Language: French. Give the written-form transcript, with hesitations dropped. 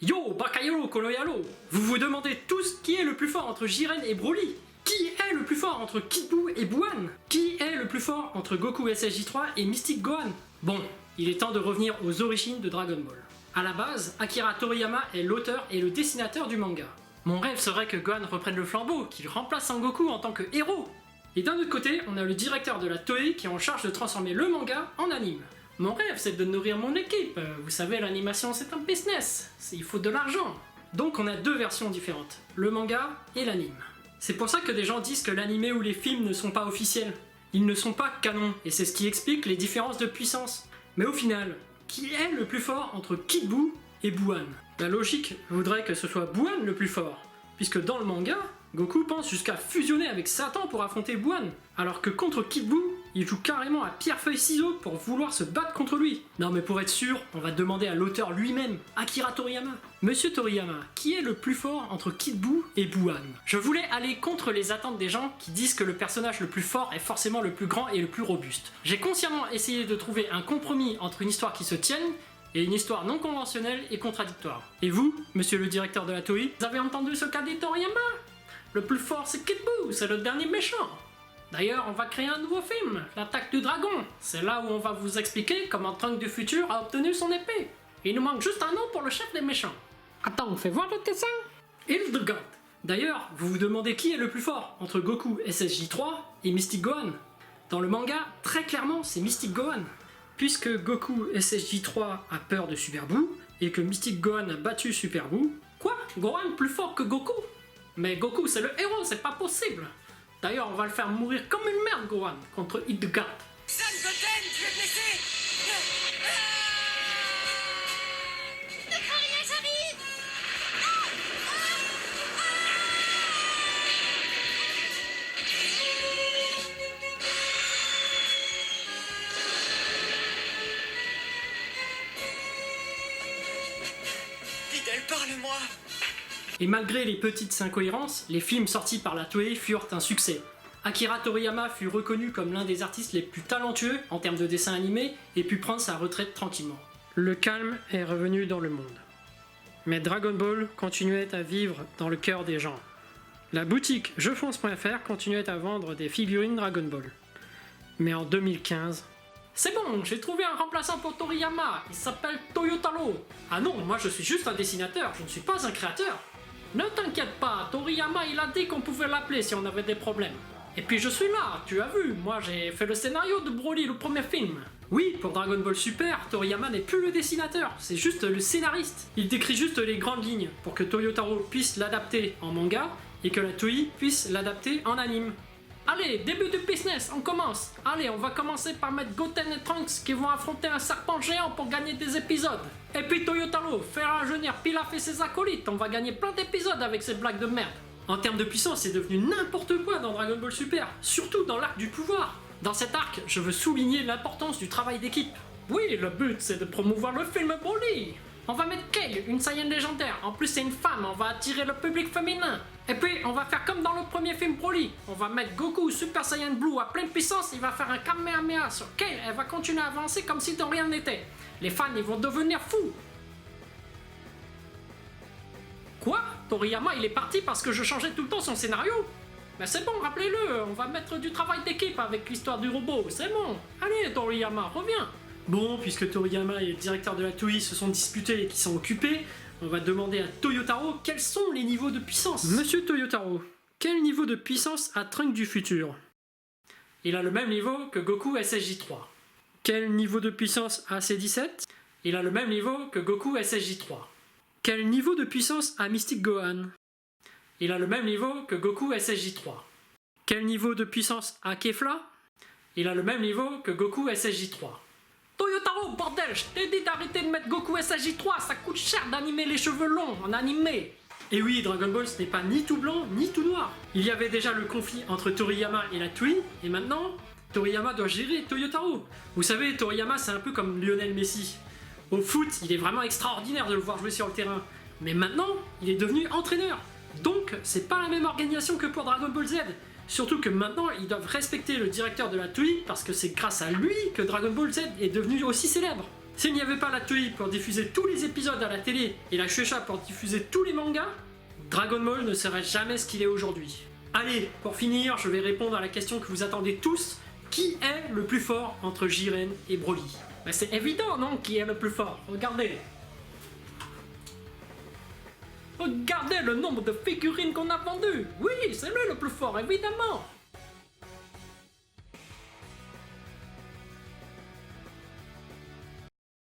Yo, Bakayolo, Koloyalo. Vous vous demandez tous qui est le plus fort entre Jiren et Broly. Qui est le plus fort entre Kid Buu et Buan? Qui est le plus fort entre Goku SSJ3 et Mystic Gohan? Bon, il est temps de revenir aux origines de Dragon Ball. A la base, Akira Toriyama est l'auteur et le dessinateur du manga. Mon rêve serait que Gohan reprenne le flambeau, qu'il remplace Sangoku en tant que héros. Et d'un autre côté, on a le directeur de la Toei qui est en charge de transformer le manga en anime. Mon rêve, c'est de nourrir mon équipe. Vous savez, l'animation, c'est un business. Il faut de l'argent. Donc on a deux versions différentes, le manga et l'anime. C'est pour ça que des gens disent que l'anime ou les films ne sont pas officiels. Ils ne sont pas canons, et c'est ce qui explique les différences de puissance. Mais au final, qui est le plus fort entre Kid Buu et Buan? La logique voudrait que ce soit Buan le plus fort, puisque dans le manga, Goku pense jusqu'à fusionner avec Satan pour affronter Buan, alors que contre Kid Buu, il joue carrément à pierre-feuille-ciseaux pour vouloir se battre contre lui. Non mais pour être sûr, on va demander à l'auteur lui-même, Akira Toriyama. Monsieur Toriyama, qui est le plus fort entre Kid Buu et Buan? Je voulais aller contre les attentes des gens qui disent que le personnage le plus fort est forcément le plus grand et le plus robuste. J'ai consciemment essayé de trouver un compromis entre une histoire qui se tienne et une histoire non conventionnelle et contradictoire. Et vous, monsieur le directeur de la Toei, vous avez entendu ce qu'a dit Toriyama? Le plus fort c'est Kid Buu, c'est le dernier méchant. D'ailleurs, on va créer un nouveau film, l'attaque du dragon. C'est là où on va vous expliquer comment Trunks du futur a obtenu son épée. Il nous manque juste un nom pour le chef des méchants. Attends, on fait voir le dessin. Hildegard. D'ailleurs, vous vous demandez qui est le plus fort entre Goku SSJ3 et Mystic Gohan. Dans le manga, très clairement, c'est Mystic Gohan. Puisque Goku SSJ3 a peur de Super Buu et que Mystic Gohan a battu Super Buu. Quoi? Gohan plus fort que Goku? Mais Goku c'est le héros, c'est pas possible. D'ailleurs, on va le faire mourir comme une merde, Gohan, contre Hildegard. Son Goten, tu es blessé. Ne crains rien, j'arrive. Fidèle, parle-moi. Et malgré les petites incohérences, les films sortis par la Toei furent un succès. Akira Toriyama fut reconnu comme l'un des artistes les plus talentueux en termes de dessin animé et put prendre sa retraite tranquillement. Le calme est revenu dans le monde. Mais Dragon Ball continuait à vivre dans le cœur des gens. La boutique jeuxfonce.fr continuait à vendre des figurines Dragon Ball. Mais en 2015... C'est bon, j'ai trouvé un remplaçant pour Toriyama, il s'appelle Toyotaro. Ah non, moi je suis juste un dessinateur, je ne suis pas un créateur. Ne t'inquiète pas, Toriyama il a dit qu'on pouvait l'appeler si on avait des problèmes. Et puis je suis là, tu as vu, moi j'ai fait le scénario de Broly, le premier film. Oui, pour Dragon Ball Super, Toriyama n'est plus le dessinateur, c'est juste le scénariste. Il décrit juste les grandes lignes pour que Toyotaro puisse l'adapter en manga et que la Toei puisse l'adapter en anime. Allez, début du business, on commence. Allez, on va commencer par mettre Goten et Trunks qui vont affronter un serpent géant pour gagner des épisodes. Et puis Toyotaro, faire rajeunir Pilaf et ses acolytes, on va gagner plein d'épisodes avec ces blagues de merde. En termes de puissance, c'est devenu n'importe quoi dans Dragon Ball Super, surtout dans l'arc du pouvoir. Dans cet arc, je veux souligner l'importance du travail d'équipe. Oui, le but c'est de promouvoir le film Broly. On va mettre Kale, une Saiyan légendaire, en plus c'est une femme, on va attirer le public féminin. Et puis on va faire comme dans le premier film Broly, on va mettre Goku Super Saiyan Blue à pleine puissance, il va faire un Kamehameha sur Kale, elle va continuer à avancer comme si de rien n'était. Les fans ils vont devenir fous. Quoi? Toriyama il est parti parce que je changeais tout le temps son scénario? Mais c'est bon, rappelez-le, on va mettre du travail d'équipe avec l'histoire du robot, c'est bon. Allez Toriyama, reviens. Bon, puisque Toriyama et le directeur de la Toei se sont disputés et qu'ils sont occupés, on va demander à Toyotaro quels sont les niveaux de puissance. Monsieur Toyotaro, quel niveau de puissance a Trunks du futur? Il a le même niveau que Goku SSJ3. Quel niveau de puissance a C17? Il a le même niveau que Goku SSJ3. Quel niveau de puissance a Mystic Gohan? Il a le même niveau que Goku SSJ3. Quel niveau de puissance a Kefla? Il a le même niveau que Goku SSJ3. Toyotaro, bordel, je t'ai dit d'arrêter de mettre Goku SSJ3, ça coûte cher d'animer les cheveux longs en animé. Et oui, Dragon Ball ce n'est pas ni tout blanc ni tout noir. Il y avait déjà le conflit entre Toriyama et la Toei, et maintenant, Toriyama doit gérer Toyotaro. Vous savez, Toriyama c'est un peu comme Lionel Messi. Au foot, il est vraiment extraordinaire de le voir jouer sur le terrain. Mais maintenant, il est devenu entraîneur. Donc, c'est pas la même organisation que pour Dragon Ball Z. Surtout que maintenant, ils doivent respecter le directeur de la Toei parce que c'est grâce à lui que Dragon Ball Z est devenu aussi célèbre. S'il n'y avait pas la Toei pour diffuser tous les épisodes à la télé et la Shueisha pour diffuser tous les mangas, Dragon Ball ne serait jamais ce qu'il est aujourd'hui. Allez, pour finir, je vais répondre à la question que vous attendez tous. Qui est le plus fort entre Jiren et Broly? Ben c'est évident, non? Qui est le plus fort? Regardez. Regardez le nombre de figurines qu'on a vendues. Oui, c'est lui le plus fort, évidemment.